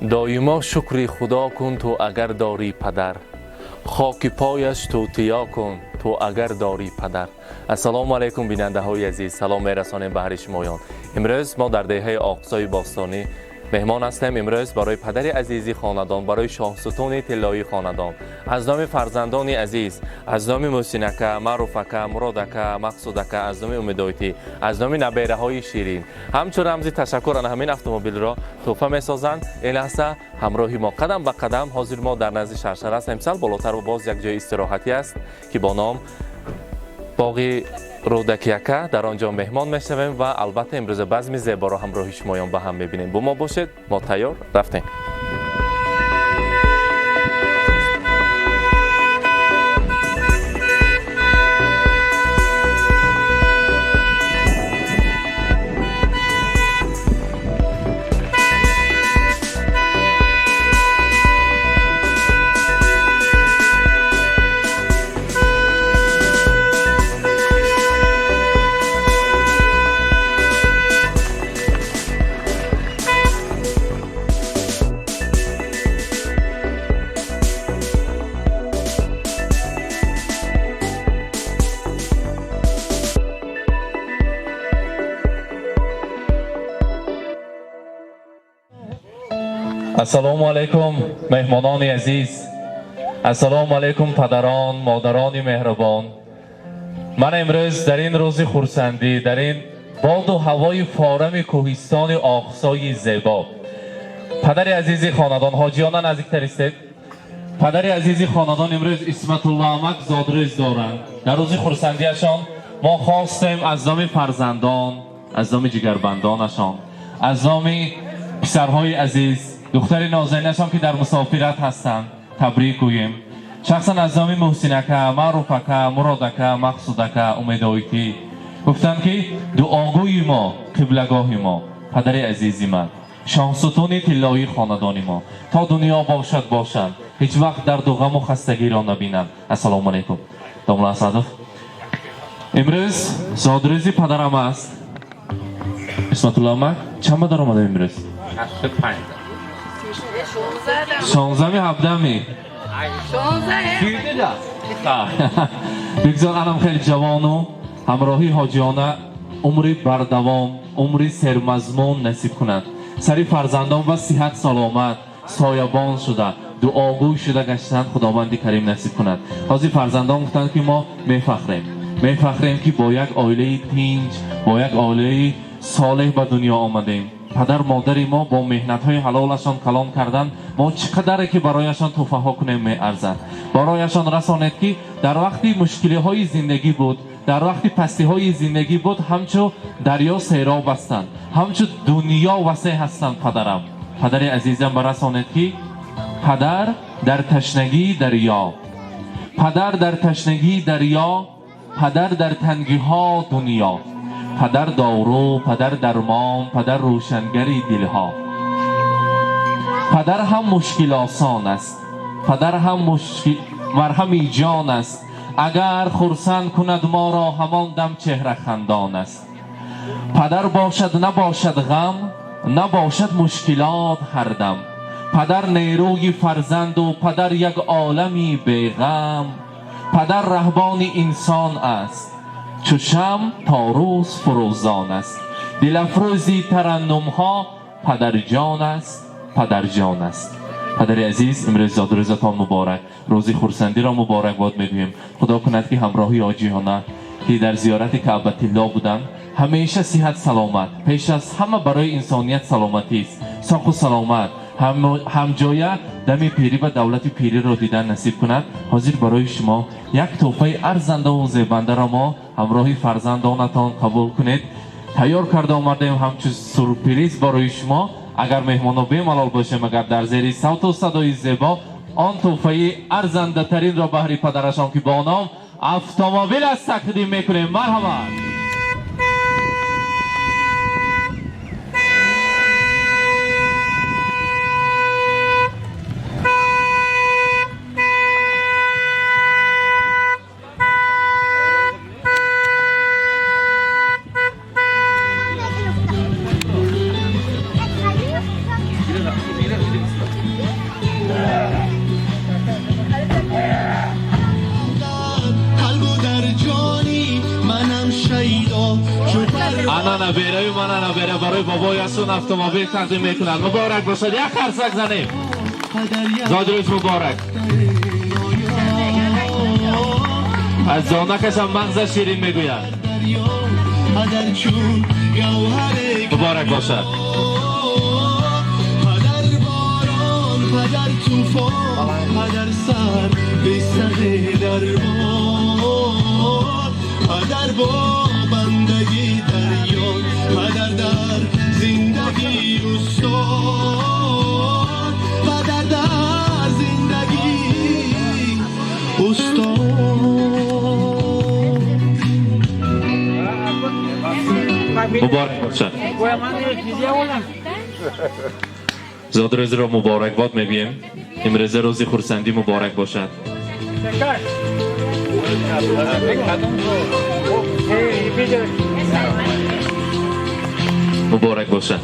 دایما شکر خدا کن تو اگر داری پدر، خاک پایش توتیا کن تو اگر داری پدر. السلام علیکم بیننده های عزیز، سلام میرسانیم به هر شمایان. امروز ما در دهه آقسای باستانی مهمان هستیم. امروز برای پدر عزیزی خاندان، برای شاه ستون طلایی خاندان، از نام فرزندان عزیز، از نام محسنک، معروفک، مرادک، مقصودک، از نام امیدویتی، از نام نبیره های شیرین، همچون رمزی تشکر از همین اتومبیل را تحفه میسازند. این لحظه همراهی ما قدم به قدم حاضر ما در نزد شرشر است. امسال بالاتر و باز یک جای استراحتی است که با نام باغ رودکیکه، در آنجا مهمان میشویم و البته امروز بزم زیبا را همراه شمایان به هم میبینیم. با ما باشید، ما تیار رفتیم. السلام علیکم مهمانان عزیز، السلام علیکم پدران، مادران مهربان. من امروز در این روز خورسندی، در این باد و هوای فارم کوهستان آقسای زیبا، پدر عزیزی خاندان، حاجیان نزدیکتر استید. پدر عزیزی خاندان امروز اسمت الله عمک زادروز دارند. در روز خورسندیشان ما خواستیم از نام فرزندان، از نام جگربندانشان، از نام پسرهای عزیز، دختر نازنینشان که در مسافرت هستند تبریک گوییم. شخصا از نام محسنک، معروفک، مرادک، مقصودک، امیدویتی گفتند که دعاگوی ما، قبلگاه ما، پدر عزیزی من، شاه ستون طلایی خاندان ما، تا دنیا باشد هیچ وقت درد و غم و خستگی را نبینند. السلام علیکم. داملا صادق امروز زادروزی پدرم است. اسمت الله عمک چند بدار آمده امروز؟ 85 16 17 بگذار انم خیلی جوان و همراهی حاجیانه عمری بردوام، عمری سرمضمون نصیب کنند. سری فرزندان و صحت سلامت سایبان شده، دعاگوی شده گشتند، خداوند کریم نصیب کند. حاضر فرزندان گفتند که ما میفخریم که با یک عائله تنج، با یک عائله صالح به دنیا آمدیم. پدر مادری ما با مهنت های حلالشان کلام کردن، ما چقدر که برایشان توفه ها کنیم می ارزد. برایشان رسانید که در وقتی مشکلی های زندگی بود، در وقتی پستی های زندگی بود، همچو دریا سیراب هستند، همچو دنیا وسیع هستند. پدر عزیزم برسانید که پدر در تشنگی دریا، پدر در تشنگی دریا، پدر در تنگی ها دنیا، پدر دارو، پدر درمان، پدر روشنگری دلها. پدر هم مشکل آسان است، پدر هم مرهمی جان است. اگر خرسند کند ما را، همان دم چهره خندان است. پدر باشد نباشد غم، نباشد مشکلات هر دم. پدر نیروی فرزند و پدر یک عالمی بیغم. پدر رهبان انسان است، چو شمع تا روز فروزان است. دل افروزی ترنم ها پدر جان است، پدر جان است. پدر عزیز امروز زادروزتان مبارک، روزی خورسندی را مبارک باد میگویم. خدا کند که همراهی حاجیانه که در زیارت کعبه الله بودند همیشه صحت سلامت، پیش از همه برای انسانیت سلامتی است، ساق و سلامت، هم جایه دمی پیری و دولت پیری را دیدن نصیب کند. حاضر برای شما یک تحفه ارزنده و زیبنده را ما همراهی فرزندانتان قبول کنید. تیار کرده آمدیم همچون سورپریز برای شما. اگر مهمانو بی‌ملال باشیم، اگر در زیر صوت و صدای زیبا آن تحفه ارزنده ترین را بهر پدرشان که با نام اتومبیل است تقدیم میکنیم. مرحبا. نبیره من نبیره برای بابای اسون автомобیل تقدیم میکنند. مبارک باشد. یک خرسک زنیم. زاد روز مبارک. از زانکش هم مغز شیرین میگوید. مبارک باشد. پدر توفان پدر سر بستر دربار پدر با بندگی دریا پدر در زندگی استاد پدر در زندگی استاد. مبارک باشد. زاد روز را مبارک باد میگیم. امروز روزی خورسندی مبارک باشد. مبارک باشد.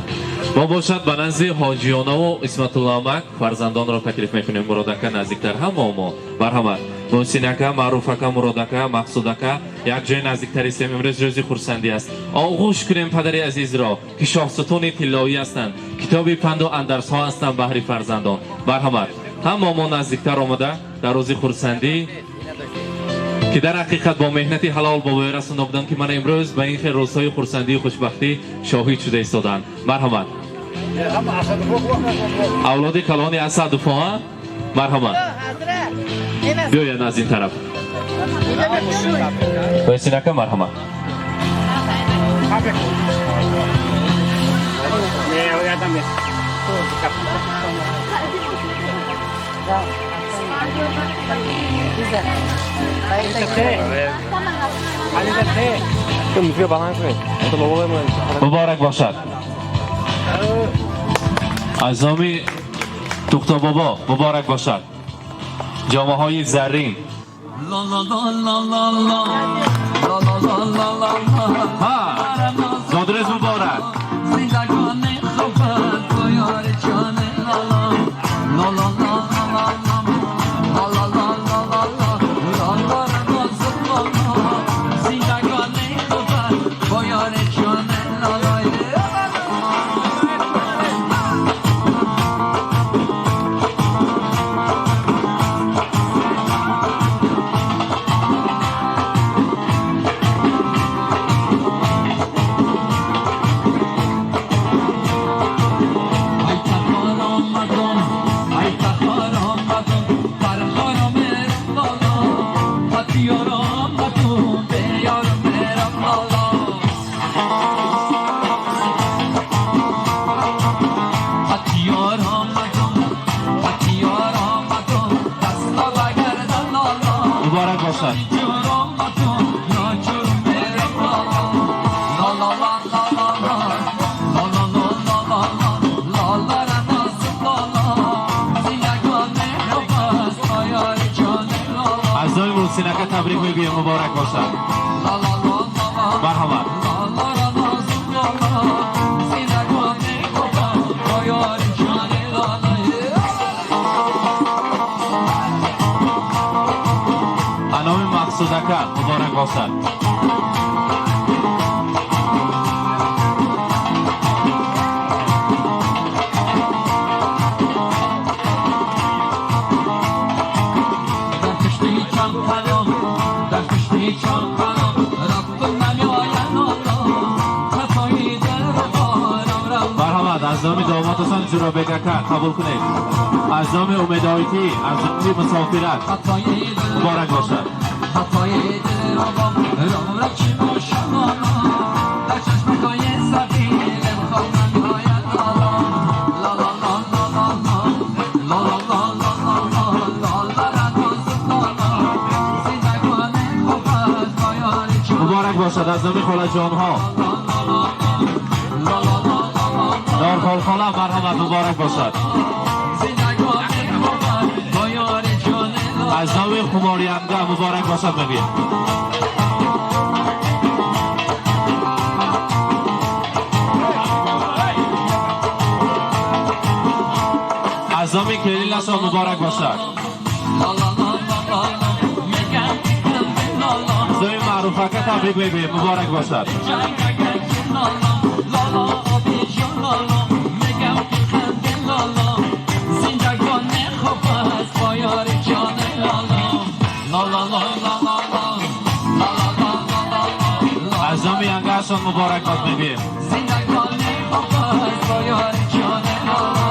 ما باشد به نزد حاجیانه و اسمت الله مک فرزندان را تکلیف میکنیم. مرادکه نزدیکتر همه ما مرحمت محسینکه معروفکه مرادکه مقصودکه یک جای نزدیکتر است. امروز روزی خورسندی است. آغوش کنیم پدری عزیز را که شاهستون طلایی هستند، کتاب پند و اندرس ها هستند بهر فرزندان. مرحمت همه ما نزدیکتر آمده در روزی خورسندی که در حقیقت با مهنتی حلال با وی رسانده بودند که من امروز به این روزهای خورسندی و خوشبختی شاهد شده ایستادند. مرحمت اولاد کلان اسد فا مرحمت بیاین از این طرف ویسینکه مرحمت مبارک باشد. عزامی دکتر بابا مبارک باشد. جامعه های زرین زادرز مبارک. مبارک باشد. اعضای موسینکه تبریک میگویم مبارک باشد. مرحمت انام مقصودکه مبارک باشد. مرحمت از نام دامادتان جورابگکه قبول کنید. از نام امیدایتی از نام مسافرت مبارک باشد. مبارک باشد از نام خاله جان ها دارخال خاله مرحمت مبارک باشد. از نام خماریانگه مبارک باشد بگیم. از نام کلیل نشان مبارک باشد. از نام معروفه که تبریک بگیم مبارک باشد. لالا آبی جان لالا میگم که خنده لالا زندگان خوب است با یار جان لالا لالا لالا لالا عزامی انگشتان مبارک باد میگیم زندگان خوب است با یار جان لالا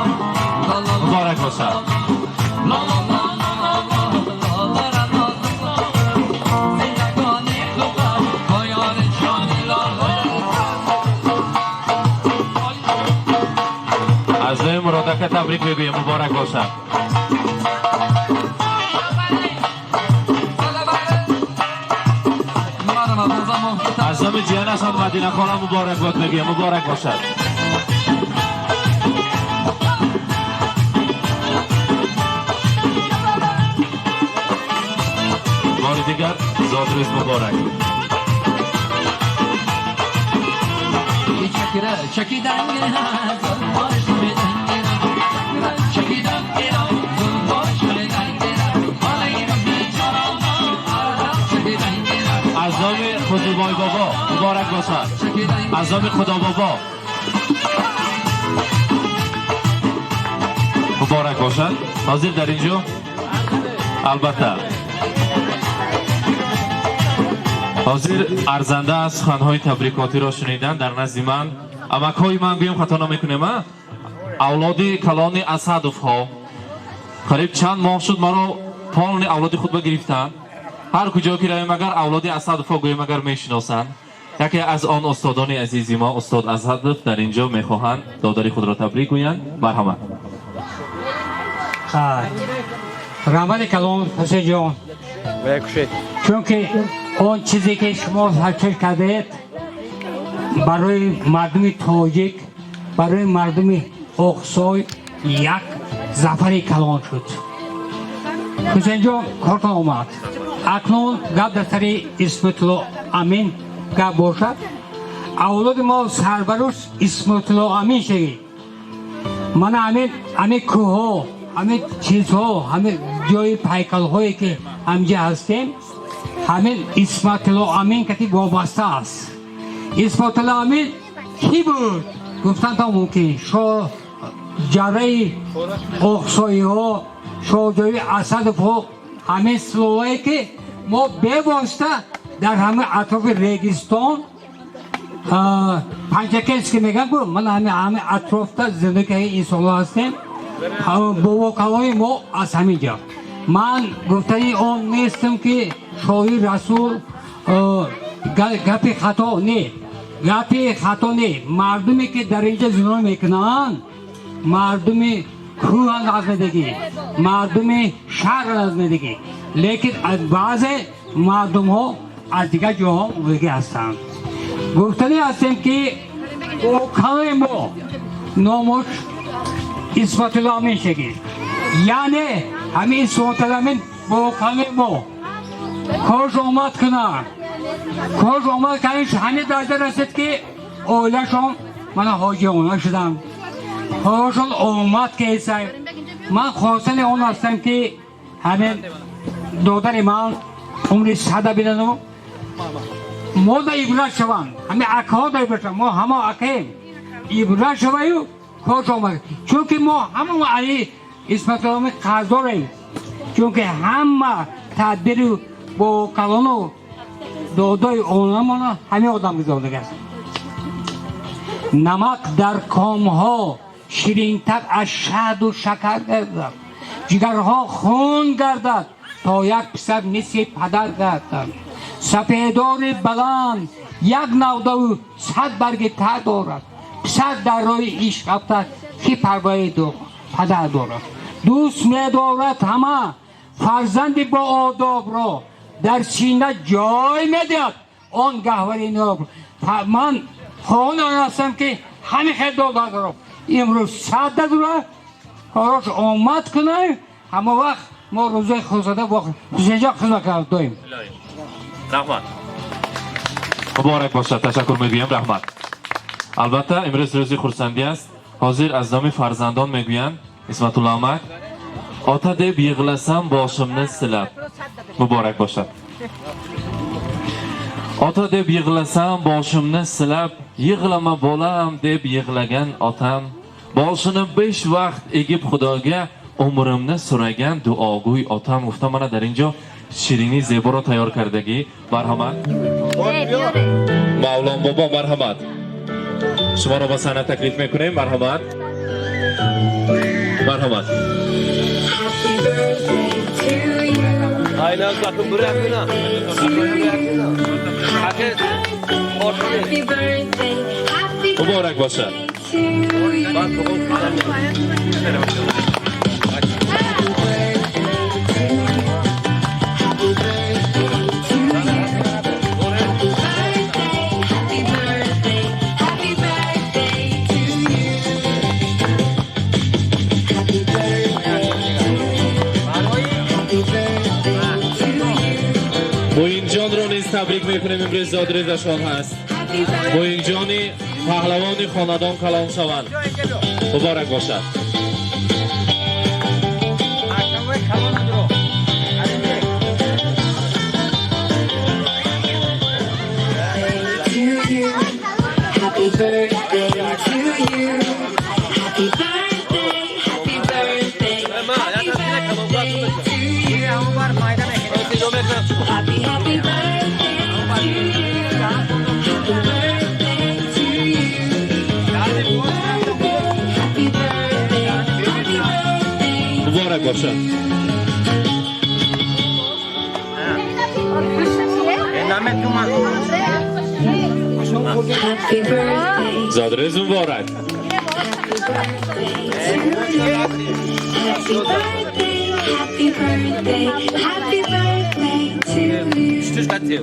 مبارک باشد لالا عزای مرادک تبریک بگویم مبارک باشد عزام جیان اصلا مدینه خانم مبارک باد بگویم مبارک باشد بار دیگر زاد روز مبارک چکیدن عزام خدابای بابا مبارک باشد عزام خدا بابا مبارک باشد حاضر در اینجا البته حاضر ارزنده از خوانهای تبریکاتی را شنیدن در نزد من امک‌های من گویم خطا نمی‌کنم اولادی کلان اسدов ها قریب چند ماه شد مرا پالن اولاد خود بگرفتند هر کجا که رویم اگر اولاد اسدов ها گویم اگر میشناسند یکی از آن استادان عزیزی ما استاد اسدов در اینجا میخواهند داداری خود را تبریک گویند مرحمت رحمت کلام حسین جان چون که اون چیزی که شما حرکت کردید برای مردم تاجیک برای مردم اقصای یک زفر کلان شد حسین جان کارتان آمد اکنون گپ در سر اسمت الله امین گپ باشد اولاد ما سربروش اسمت الله امین شدید من همین کوه ها همین چیزها همین جای پیکل هایی که همجا هستیم همین اسمت الله امین که وابسته است اسمت الله امین کی بود؟ گفتن تا ممکن شو جره اقصایی ها شو جای اسدов ها همین سلوهایی که ما بواسطه در همه اطراف ریگستان پنجکش که میگن بود من همه اطراف تا زندگی انسان هستیم بابا کلای ما از همینجا من گفتنی اون نیستم که شاهی رسول گپی خطا نه مردمی که در اینجا زنا میکنن مردم کوه از ندگی مردم شهر از ندگی لیکن بعض مردم ها از دیگر جاها ویگه هستند گفتنی هستیم که کلای ما نامش اسمت الله امین شگید یعنی همین اسمت الله امین با کلای ما کاش آمد کنه همین درجه رسید که اولشان من حاجی اونا شدم کاشان آمد که ایسای من خواستن اون هستم که همین دادر من عمری 100 بیدنو ما دا عبرت شوند همین اکه ها دا عبرت شوند ما همه اکه عبرت شوند کاش آمد چون که ما همه علی اسمت الله قرض داریم چون که همه تدبیر با کلان و دادای آنها همه آدم گذارده است نمک در کام ها شیرین‌تر از شهد و شکر گردد جگرها خون گردد تا یک پسر مثل پدر گردد سپیدار بلند یک نوده و 100 برگ تر دارد پسر در راه عشق افتد که پروای پدر دارد دوست می‌دارد همه فرزند با آداب را در سینه جای می‌دهد آن گهوری ناب من خواهان هستم که همه خیلی دارم امروز 100 داره کاراش آمد کنه همه وقت ما روزه خوزده با حسینجا خدمت کردیم رحمت مبارک باشد تشکر میگویم رحمت البته امروز روزی خورسندی است حاضر از نام فرزندان میگویند اسمت الله امک آتا دب یغلسم باشم نسلب مبارک باشد ota deb yig'lasam boshimni silab, yig'lama bolam deb yig'lagan otam, boshini 5 vaqt egib xudoga umrimni so'ragan duogo'y otam. گفتم mana در اینجا شیرینی زیبا رو تیار کردگی. مرحمت مولان بابا، مرحمت شما رو با صحنه تکلیف میکنیم. مرحمت مرحمت. Aynen bakın buraya kına. Happy birthday, happy مبارک باشه. موین جان رو نیز تبریک میکنیم. امروز زادروزشان هست. موین جانی پهلوان خاندان کلان شوند. مبارک باشد. Happy birthday to you. Happy birthday, happy birthday, happy birthday to you. Happy, happy birthday to you. Happy birthday to you. Happy birthday, happy birthday. مبارک باشد. Happy birthday. زادروز مبارک. Happy birthday, happy birthday, happy birthday to you. Happy birthday to you.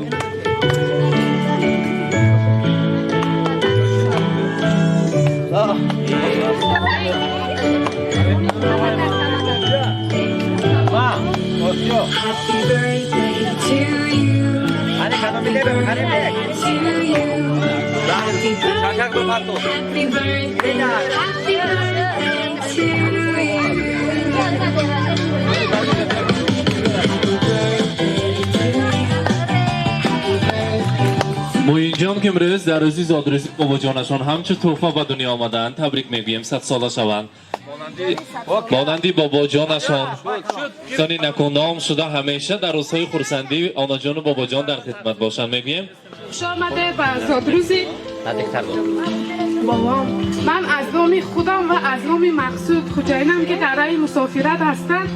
Happy birthday to you. Happy birthday, happy birthday, happy birthday to you. موین جان که امروز در روزی زادروزی بابا جانشان همچه تحفه به دنیا آمدن تبریک میگویم. 100 ساله شوند. مانندی بابا جانشان سانی نکندام شده همیشه در روزهای خورسندی آنا جان و بابا جان در خدمت باشن. میگویم خوش آمده به زادروزی بابام. من از نام خودم و از نام مقصود خوجاینم که در راه مسافرت هستند،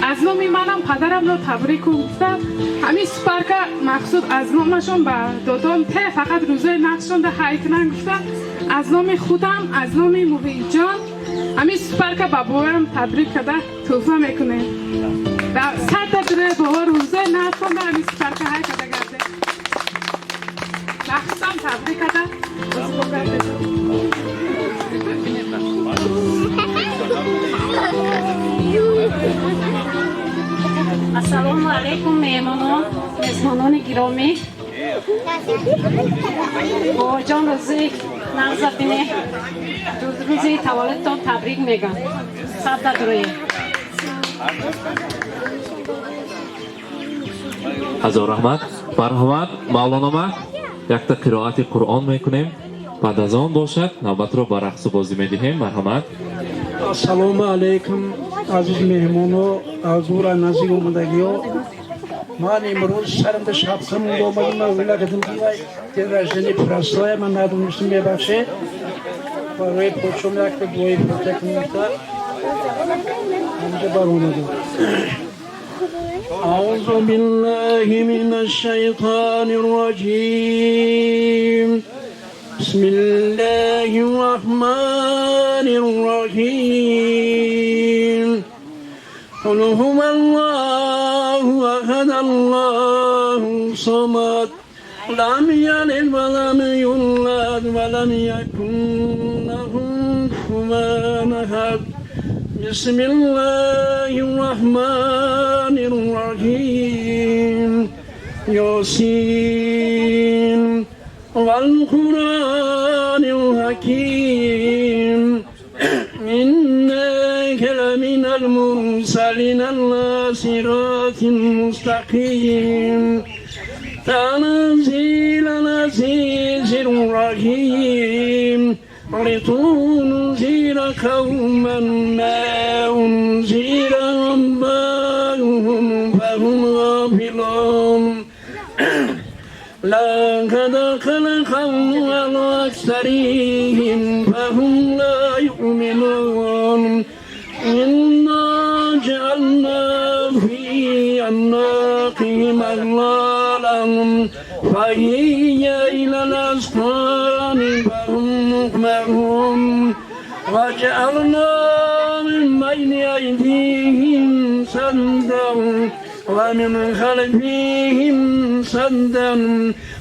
از نام منم پدرم رو تبریک گفتم. همین سپر که مقصود از نامشون به دادم ته فقط روزای نقشون ده حیث نگفتم. از نام خودم، از نام موهی جان همین سپر که بابایم تبریک کرده توفه میکنه. در سر داره بابا روزای نقشون ده همین سپر که حیث کرده گرده مخصوصم تبریک کرده. السلام علیکم مهمانان گرامی. با جان روزی نازنینه روزی تولدتان تبریک میگم. صد روی هزار رحمت. مرحمت مولانا ما یک تا قرائت قرآن میکنیم. بعد از آن باشد نوبت رو به رقص و بازی میدهیم. مرحمت. السلام علیکم عزیز مهمانو، حضور نزدیک اومدگیو. من امروز سرم به شبخم اومدم و ولادتم که رجنی پرستای من ندونستم ببخشه و روی پوچم یک تا گوی پرتک میتا همجا بر اومدم. أعوذ بالله من الشيطان الرجيم. بسم الله الرحمن الرحيم. قل هو الله أحد الله الصمد لم يلد ولم يولد ولم يكن له كفوا أحد. بسم الله الرحمن الرحيم. ياسين والقرآن الحكيم إنك لمن المرسلين على صراط مستقيم. تنزيل العزيز الرحيم لتنذر قوما ما أنذر آباؤهم فهم غافلون لقد خلق الله أكثرهم فهم لا يؤمنون إنا جعلنا في أعناقهم أغلالا فهي إلى الأذقان فهم مقمحون وجعلنا من بين أيديهم سدا ومن خلفهم سدا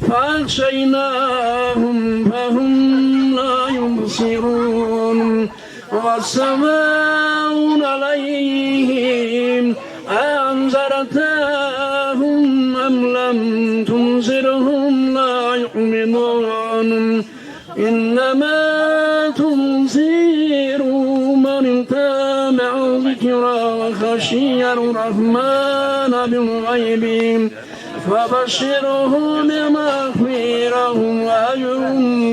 فأغشيناهم فهم لا يبصرون والسماء عليهم أنذرتهم أم لم تنذرهم لا يؤمنون إنما تنذر من اتبع ذكرى وخشي الرحمن بالغيب فبشره بمغفرة وأجر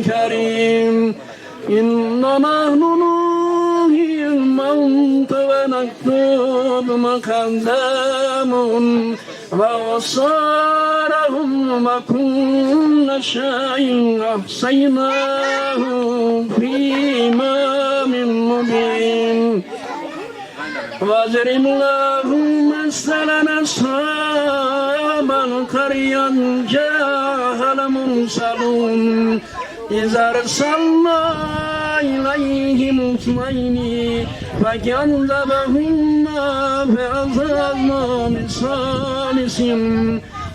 كريم إنا نحن نحيي الموت ونكتب ما قدموا ووصارهم وكل شيء أحصيناه في إمام مبين واضرب لهم مثلا أصحاب القرية جاءها المرسلون إذا أرسلنا إليهم اثنين فكذبهما فأخذنا بثالث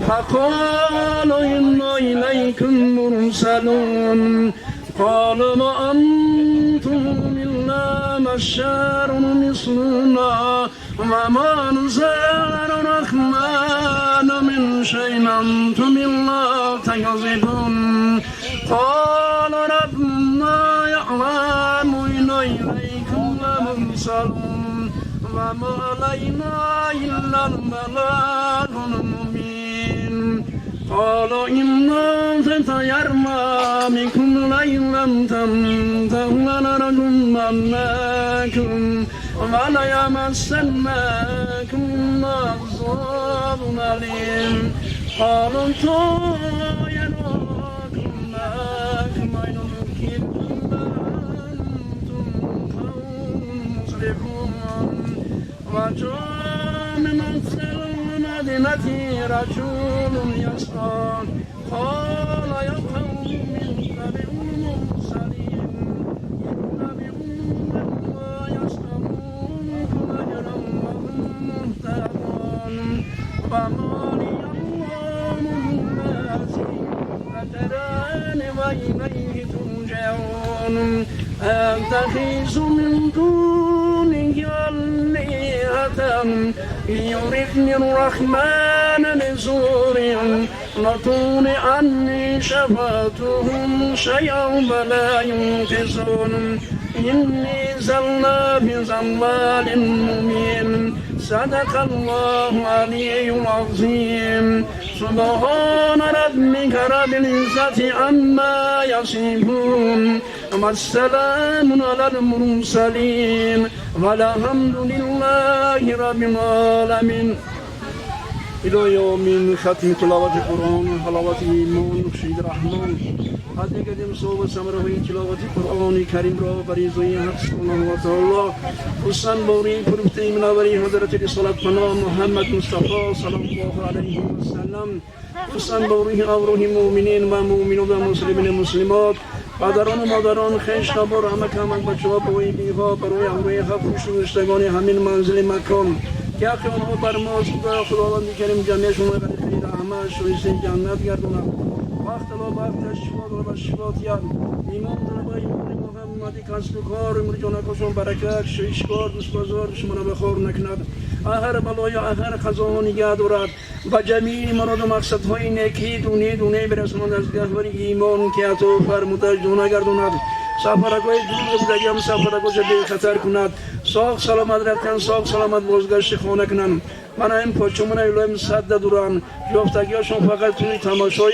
فقالوا إنا إليكم مرسلون قالوا ما أنتم إلا بشر مثلنا وما نزال الرحمن من شيء أنتم إلا تكذبون قال ربنا يعلم إنا إليكم لمرسلون وما علينا إلا البلاغ المبين قالوا إنا تطيرنا بكم لئن لم تنتهوا لنرجمنكم وليمسنكم عذاب أليم قالوا طيركم معكم أين ذكرتم أنتم قوم مسرفون وجاء من أقصى المدينة رجل يسعى قال يا قوم اتبعوا المرسلين اتبعوا من لا يسألونكم أجرا وهم مهتدون فما لي الله الناس أتراني وإليه ترجعون أتخذ من دونه آلهة يردني الرحمن بسوء لطول عني شفاعتهم شيئا ولا ينقصون إني زلنا بزلال مبين صدق الله العلي العظيم سبحان ربك رب العزة عما يصفون والسلام على المرسلين والحمد لله رب العالمين إلى يوم ختم تلاوة القرآن حلاوة إيمان خشيد الرحمن هذه قدم صوب سمره تلاوة القرآن الكريم رو بريزوي سبحانه وتعالى حسن بوري فرفتي من أولي حضرة الصلاة فنا محمد مصطفى صلى الله عليه وسلم حسن بوري أوره مؤمنين ومؤمنون ومسلمين ومسلمات قدران و مادران خیش خبر همه کمک بچه ها بوی بیها بروی همروی خفوش و اشتگانی همین منزل مکان که اخی آنها برماز خداوند کریم جمعیشون رو خیر همه شویست جنت گردونم وقت لا وقت شفا و شفاتیان ایمان در ایمان محمدی کسب و کار امر جانکشون برکت شیشکار دوست بازار شما را بخور نکند آخر بلای آخر خزانه نگه دارد و جمیع مراد و مقصدهای نیکی دونه دونه برساند از گهوار ایمان که عطا فرمودش دونه گرداند سفرگاه دور بودگی هم سفرگاه بی خطر کند ساق سلامت رفتن ساق سلامت بازگشت خانه کنن من این پاچمون ایلایم صد دوران جفتگیاشون فقط توی تماشای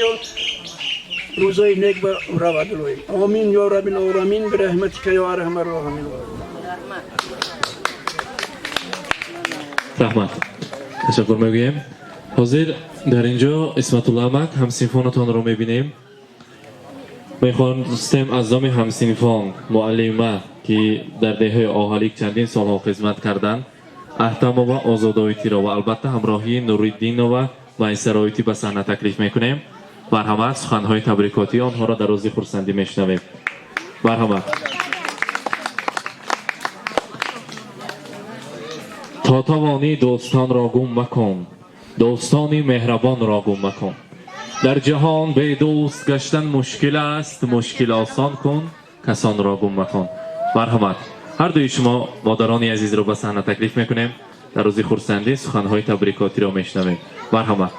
روزای نیک به رود الهی آمین یا رب العالمین برحمتک یا ارحم الراحمین رحمت تشکر میگویم حاضر در اینجا اسمت الله امک همسینفونتان رو میبینیم میخواستیم از نام همسینفون معلمه که در دهه آهالیک چندین سالها خدمت کردند احترام و آزادایتی را و البته همراهی نوریالدین و میسرایتی به صحنه تکلیف میکنیم مرحمت سخنهای تبریکاتی آنها را در روز خرسندی میشنویم مرحمت تا توانی دوستان را گم مکن دوستانی مهربان را گم مکن در جهان به دوست گشتن مشکل است مشکل آسان کن کسان را گم مکن مرحمت هر دوی شما مادرانی عزیز را به صحنه تکلیف میکنیم در روز خرسندی سخنهای تبریکاتی را میشنویم مرحمت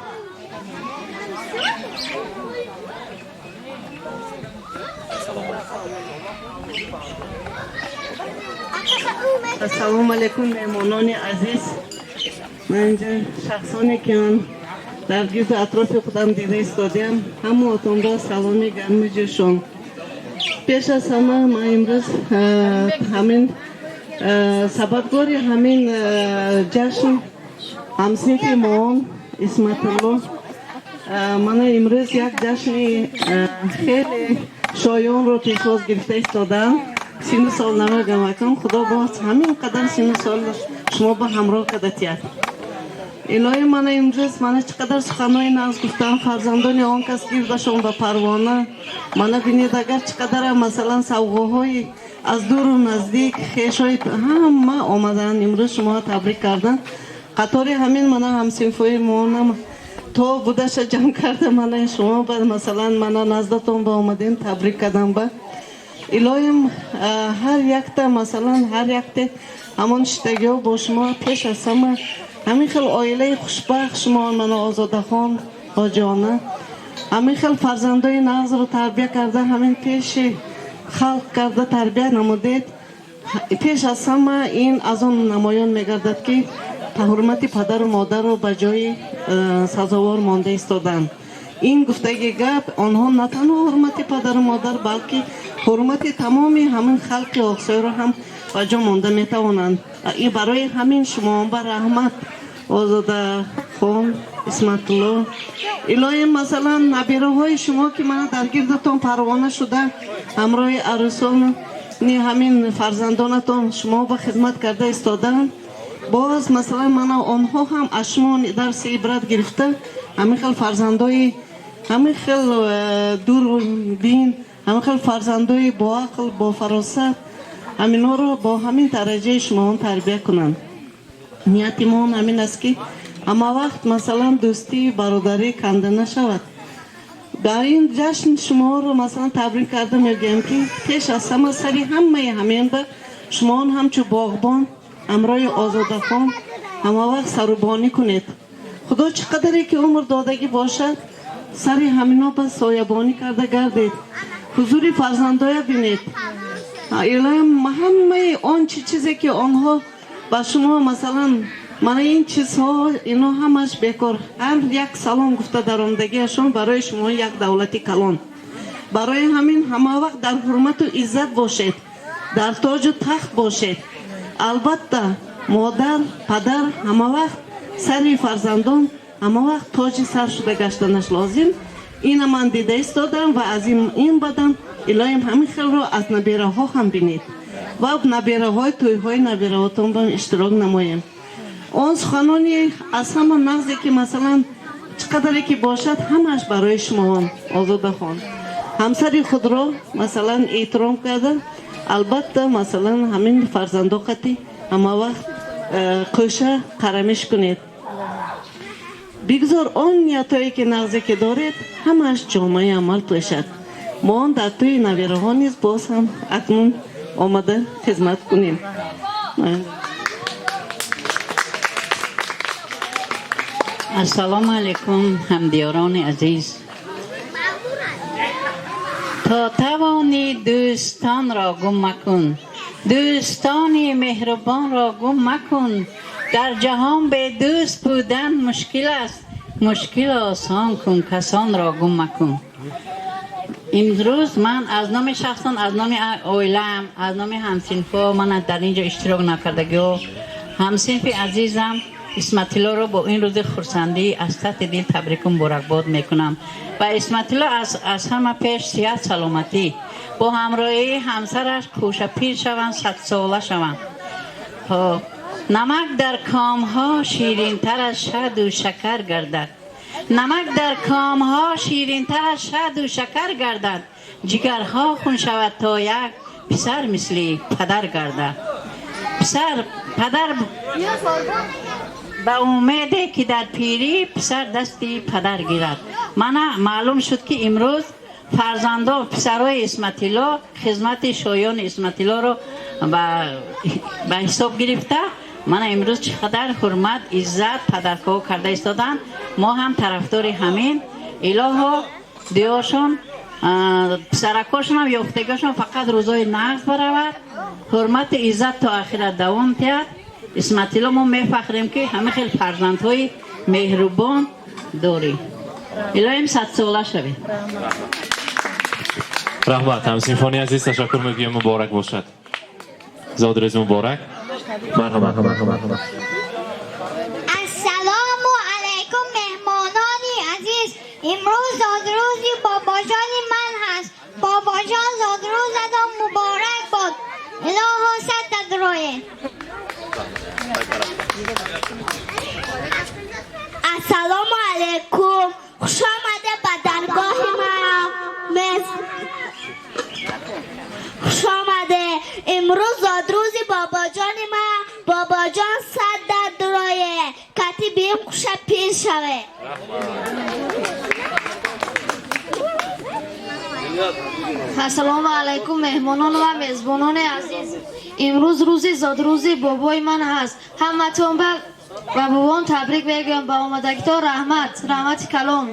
السلام علیکم مهمانان عزیز من اینجا شخصانی که من در گرد اطراف خودم دیده ایستادیم همه را سلامی گرم جوشم پیش از همه من امروز همین سببگاری همین جشن همسنف ما اسمت الله من امروز یک جشن خیلی شایان رو پیشواز گرفته ایستادم 30 سال نمیگم اکنون خدا باز همین قدر 30 سال شما با همراه کدتید الهی من امروز من چقدر سخنهای ناز گفتم فرزندان آن کس گردشون به پروانه من بینید اگر چقدر مثلا سوغاهای از دور و نزدیک خیشای همه آمدن امروز شما تبریک کردن قطار همین من همسینفوی مونم تو بودش جمع کرده من شما بعد مثلا من نزدتون با آمدین تبریک کردم با الهیم هر یک تا مثلا هر یک تا همون شتگی با شما پیش از همین خیلی آیله خوشبخت شما من آزاده خان حاجانه همین خیلی فرزندای ناز رو تربیه کرده همین پیش خلق کرده تربیه نمودید پیش از همه این از آن نمایان میگردد که حرمت پدر و مادر رو به جای سزاوار مانده ایستادن این گفتگی گپ آنها نه تنها حرمت پدر و مادر بلکه حرمت تمامی همین خلق آقسای رو هم به جا مانده میتوانند این برای همین شما بر رحمت آزاده خان اسمت الله الهی مثلا نبیره های شما که من در گردتان پروانه شده همراه عروسان همین فرزندانتان شما به خدمت کرده ایستادن باز مثلا من آنها هم از شما درس عبرت گرفته همین خیلی فرزندای همین خیلی دور بین همین خیلی فرزندای با عقل با فراست همینا رو با همین درجه شما تربیه کنند نیت ما همین است که اما وقت مثلا دوستی برادری کنده نشود در این جشن شما رو مثلا تبریک کرده میگم که پیش از همه سری همه همین به شما همچو باغبان امرای آزاده خان همه وقت سروبانی کنید خدا چقدری که عمر دادگی باشد سری همینا به سایبانی کرده گردید حضور فرزندای بینید الهی همه آن چیزی که آنها با شما مثلا من این چیزها اینا همش بیکار هر یک سلام گفته در آمدگیشون برای شما یک دولتی کلان برای همین همه وقت در حرمت و عزت باشید در تاج و تخت باشید البته مادر پدر همه وقت سری فرزندان همه وقت تاج سر شده گشتنش لازم این من دیده ایستادم و از این بدن الهیم همین خیلی رو از نبیره ها هم بینید و نبیره های توی های نبیره هاتون با اشتراک نماییم اون سخنانی از همه نغزی که مثلا چقدری که باشد همش برای شما آزاده خان همسری خود را مثلا احترام کرده البته مثلا همین فرزنداقتی همه وقت قشه قرمش کنید بگذار آن نیتایی که نغزی که دارید همش جامعه عمل باشد ما در توی نویره ها نیز باز هم اکنون آمده خدمت کنیم السلام علیکم همدیاران عزیز تا توانی دوستان را گم مکن، دوستان مهربان را گم مکن. در جهان به دوست بودن مشکل است، مشکل آسان کن، کسان را گم مکن. امروز من از نام شخصان، از نام اویلم، از نام همسینفا من در اینجا اشتراک نکردگی و همسینف عزیزم اسمت الله رو با این روز خرسندی از ته دل تبریک و مبارکباد میکنم و اسمت الله از همه پیش صحت سلامتی با همراهی همسرش کوشه پیر شوند، 100 ساله شوند. نمک در کام ها شیرین تر از شهد و شکر گردد، نمک در کام ها شیرین تر از شهد و شکر گردد. جگرها خون شود تا یک پسر مثل پدر گردد. پدر به امیده که در پیری پسر دستی پدر گیرد. من معلوم شد که امروز فرزندا پسرای اسمت الله خدمت شایان اسمت الله رو به حساب گرفته. من امروز چقدر حرمت عزت پدرکاو کرده استادن. ما هم طرفدار همین الها دیاشون پسرکاشون هم یافتگاشون فقط روزای نقض برود، حرمت عزت تا آخرت دوام تید. اسمت الله ما میفخریم که همه خیلی فرزندهای مهربان داری. الهیم 100 ساله شوید. رحمت همسینفانی عزیز تشکر میگویم، مبارک باشد. زادروز مبارک. مرحبا. السلام علیکم مهمانان عزیز. امروز زادروز باباجان من هست. باباجان زادروزتان مبارک باد. الها 100 درویه. السلام علیکم، خوش آمده به درگاه من. خوش آمده. امروز زادروز باباجان من. باباجان 100 درایه کتی بیم خوش پیر شوه. السلام علیکم مهمانان و میزبانان عزیز. امروز روزی زادروزی بابای من هست. همتون و بابان تبریک بگم با آمدگی تا رحمت کلام.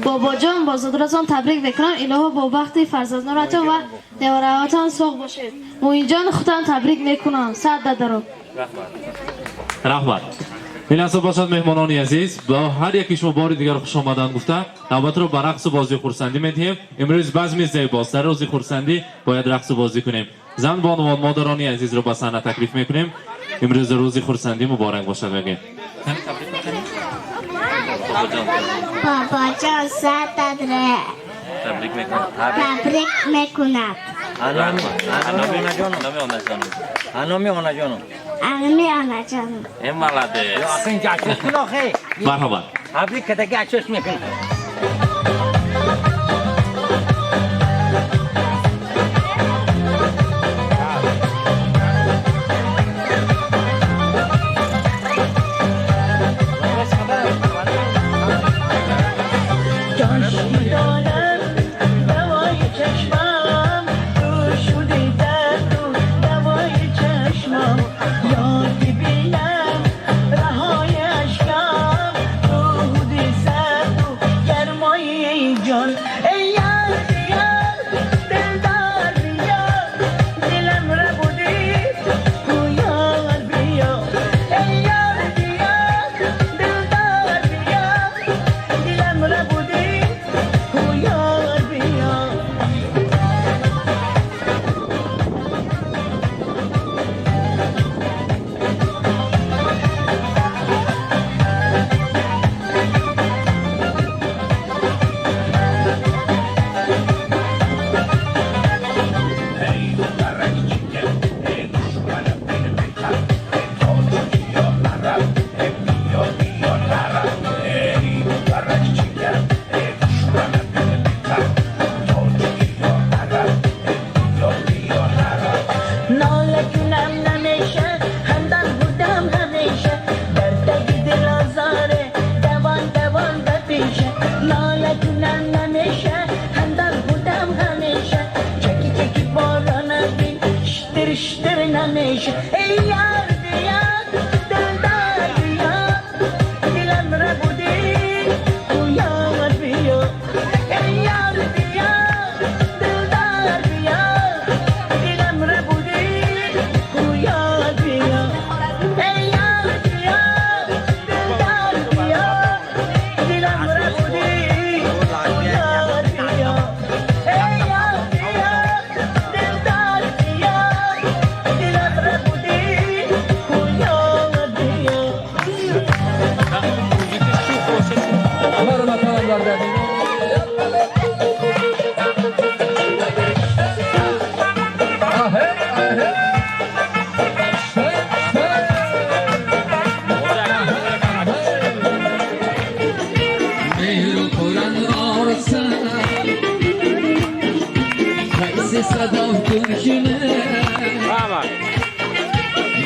بابا جان با زادروزتان تبریک بکنم. الهو با وقتی فرزندانتان و دیورهاتان سوق باشید. و اینجا خودتان تبریک میکنم. 100 درو. رحمت. این حساب باشد مهمانان عزیز، با هر یکی شما بار دیگر خوش آمدن گفته نوبت رو به رقص و بازی خرسندی میدهیم. امروز بزم زیباست. در روز خرسندی باید رقص و بازی کنیم. زن بانوان مادرانی عزیز رو به صحنه تکلیف میکنیم. امروز روز خرسندی مبارک باشد بگیم. بابا جان 100 دره تبریک میکنم. تبریک میکند. انامی آنا جانم. امی آنا جانم. این ملاده. آخه جاچش کن آخه. مرحبا. تبریک که دیگه جاچش میکن. دلدار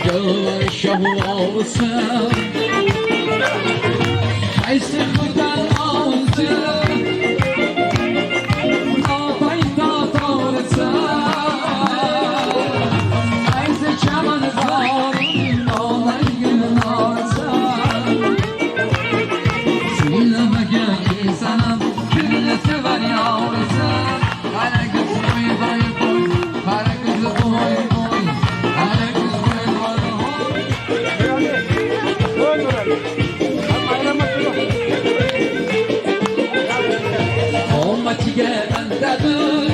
Gölvar şahı olsam Kaysı kurdan altı Dağdayda doğrusam Kaysı çamanı zarın Oğlan günün olsam Söyleme gel insanım Küllesi var yavrusam Kara kız boy boy boy Kara kız boy boy Kara kız boy boy Olmatiye bendedir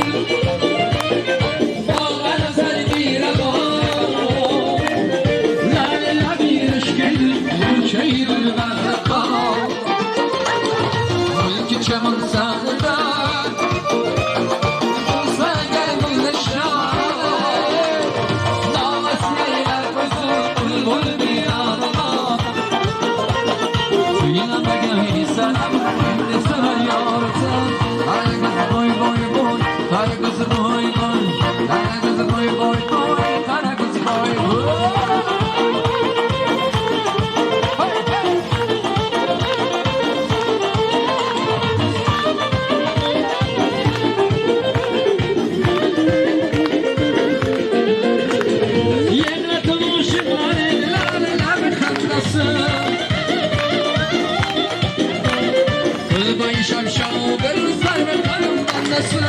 Bağlar sergir ağam Lale bir eşkil Çeyir berka Mülki çeman sağda Olsa gel neşra Navas yeyler kuzum Bulbul bir ağama Suyuna bagay sanam Şimdi sıra yorsan Kara kız boy boy boy Kara kız boy boy Kara kız boy boy boy Kara kız boy boy Yine tanışım Lale kandası Kılbayı şapşal Kırızlar ve karımdan nasıl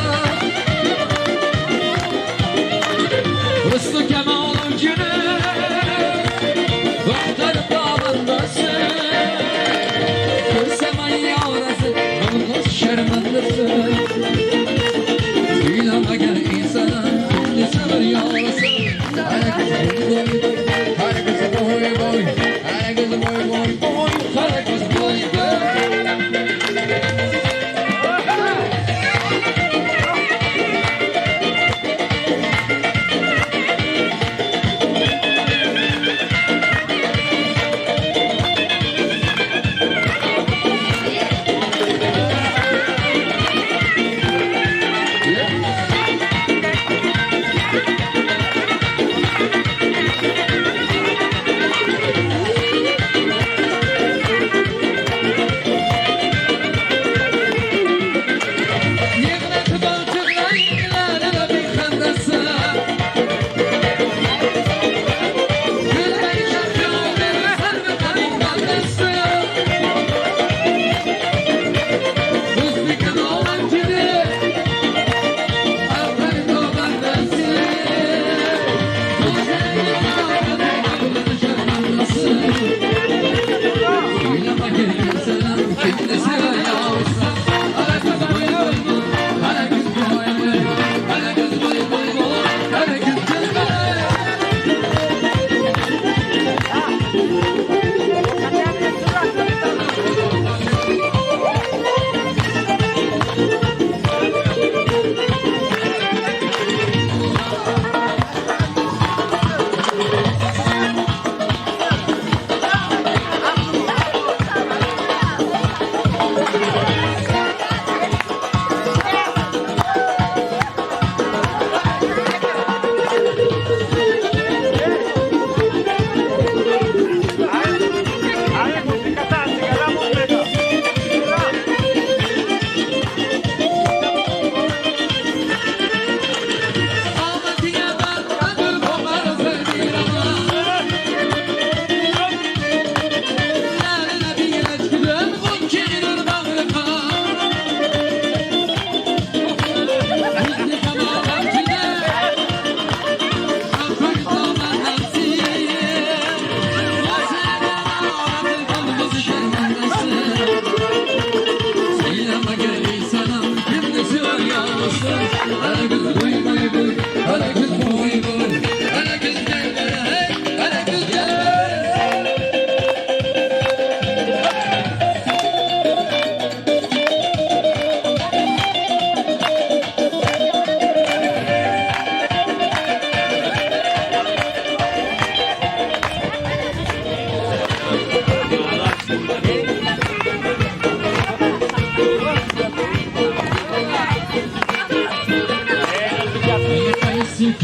Hıslı kemal günü Vaktar dağlandası Kırseman yavrası Kılgız şermandası Söyleme gel insana Ne sever yavrası Kara kız boy boy Kara kız boy boy Kara kız boy boy boy Kara kız boy boy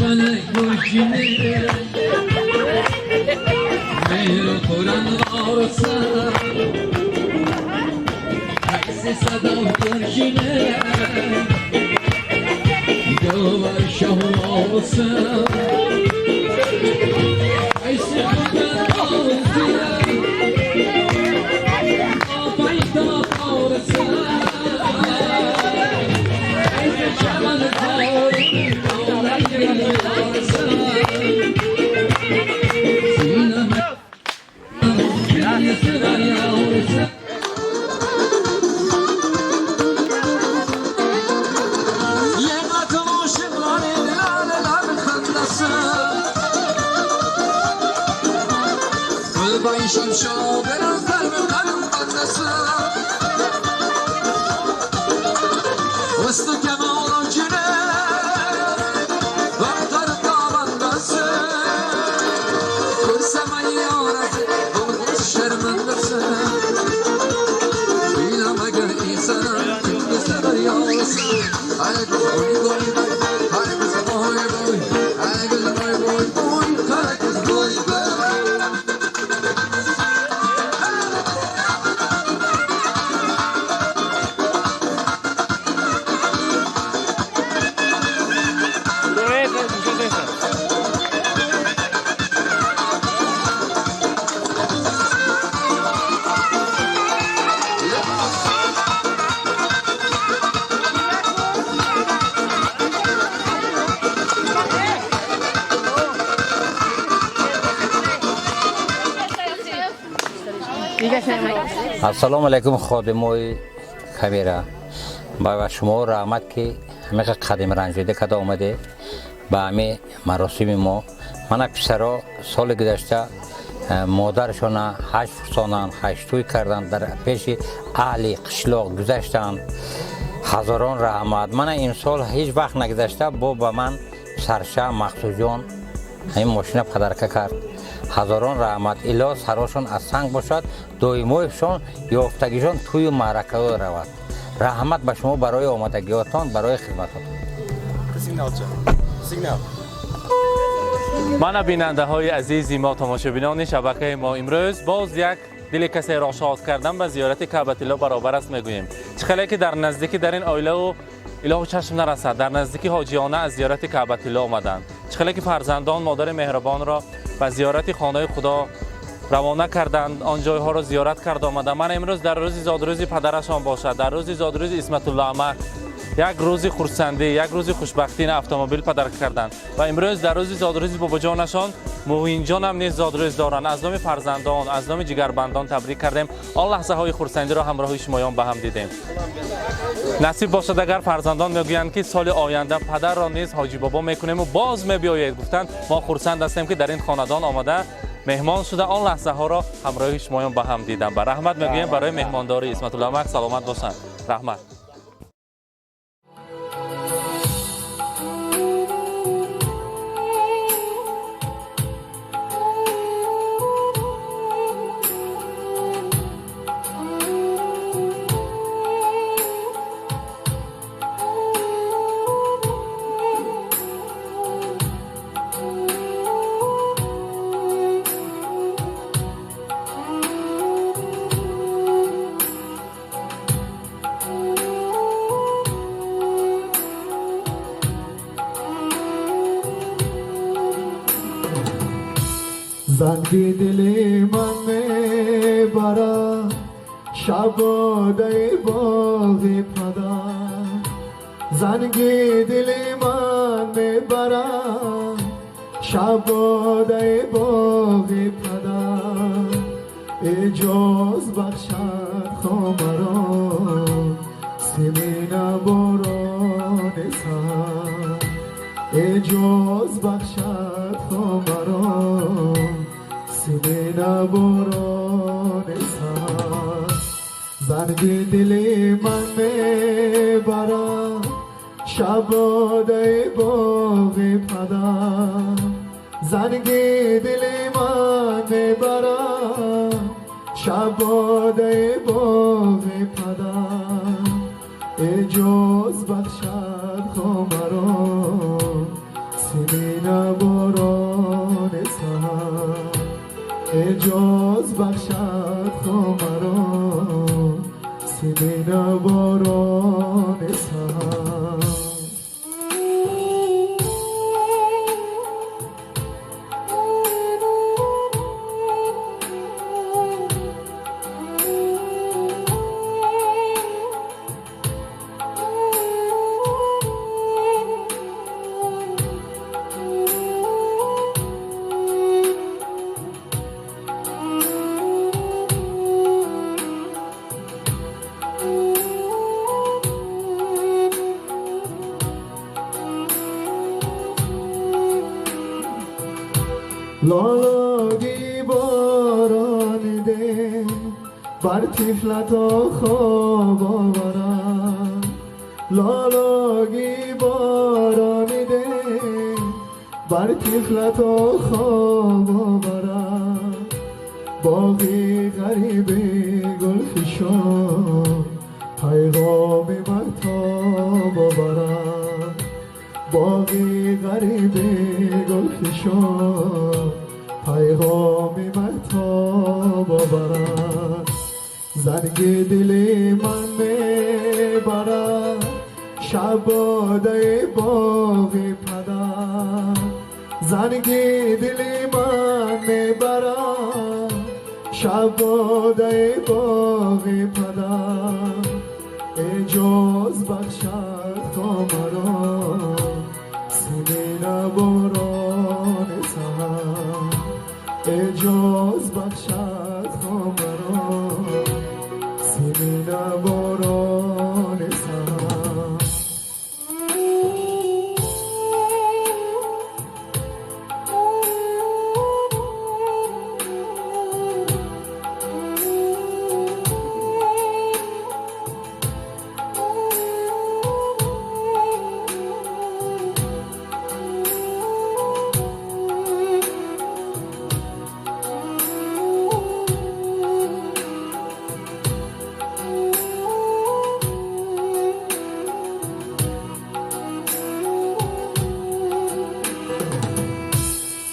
Felek boşine Kur'an varsa Kaysi sadam kırşine Yollar şah olsa Kaysi Kur'an varsa Apayda varsa Kaysi şaman varsa Yollar varsa السلام علیکم خادمای خبیره با شما رحمت که همه قدم رنجیده کده آمده به همه مراسم ما من پسرا سال گذشته مادرشان 8 فرسانان 8 توی کردن در پیش اهل قشلاق گذشتن هزاران رحمت من این سال هیچ وقت نگذشته با من سرشه مقصود جان این ماشین پدرکه کرد هزاران رحمت الا سراشون از سنگ باشد دویمویشون یافتگیشون توی معرکه رود رحمت به شما برای آمدگیاتان برای خدمتاتان من بیننده های عزیزی ما تماشابینان شبکه ما امروز باز یک دل کسی را شاد کردن به زیارت کعبه الله برابر است میگوییم چخیلی که در نزدیکی در این آیله و اله چشم نرسد در نزدیکی حاجیانه از زیارت کعبه الله آمدند چخیلی که فرزندان مادر مهربان را به زیارت خانه خدا روانه کردند آن جایها را زیارت کرد آمدند من امروز در روز زادروز پدرشان باشد در روز زادروز اسمت الله عمه یک روز خرسندی یک روز خوشبختی نه اتومبیل پدر کردند و امروز در روز زادروز بابا جانشان موین جان هم نیز زادروز دارند از نام فرزندان از نام جگربندان تبریک کردیم آن لحظه های خرسندی را همراه شمایان به هم دیدیم نصیب باشد اگر فرزندان میگویند که سال آینده پدر را نیز حاجی بابا میکنیم و باز میبیاید گفتند ما خرسند هستیم که در این خاندان آمده مهمان شده آن لحظه ها را همراه شمایان به هم دیدم با رحمت میگویم برای مهمانداری اسمت الله عمه سلامت باشند رحمت زنگی دلی من میبره شباده باغ پدر زنگی دلی من میبره شباده باغ پدر اجاز بخشد خامران سمین باران سر اجاز بخشد خامران سمین باران سر زنگی دلی من میبرم شباده باغ پدر زنگی دلی من میبرم شباده باغ پدر اجاز بخشد خامران سمین باران سر اجاز بخشد خو مرا سیمین باران سهر لالاگی باران ده بر طفلتا خواب آورم لالاگی باران ده بر طفلتا خواب آورم باغی غریب گلفشان پیغام مهتاب آورم باغی غریب گلفشان پیغام مهتاب آورد زنگ دل من میبرد شباده باغ پدر زنگ دل من میبرد شباده باغ پدر اجاز بخشد تا مرا سیمین باران سهر اجاز بخشد تا مرا سیمین باران سهر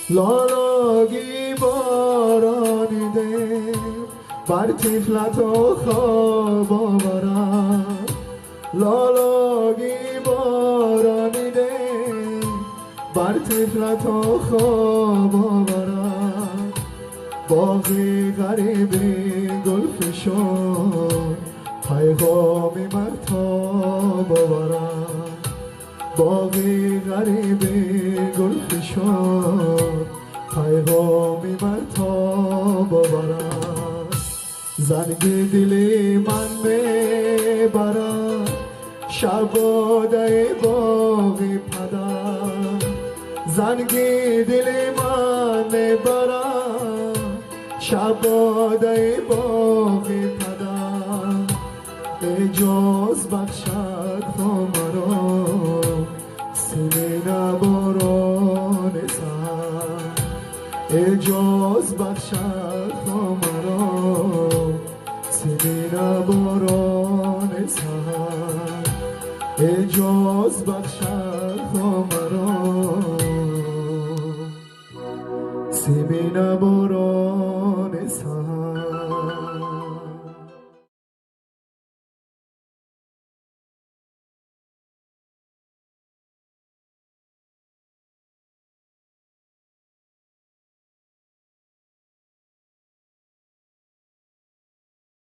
لالاگی باران ده بر طفلتا خواب آورم لالاگی باران ده بر طفلتا خواب آورم باغی غریب گلفشان پیغام مهتاب آورم باغی غریب گلفشان پیغام مهتاب آورد زنگ دل من میبرد شباده باغ پدر زنگ دل من میبرد شباده باغ پدر اجاز بخشد تا مرا سیمین باران سهر اجاز بخشد تا مرا سیمین باران سهر اجاز بخشد تا مرا سیمین باران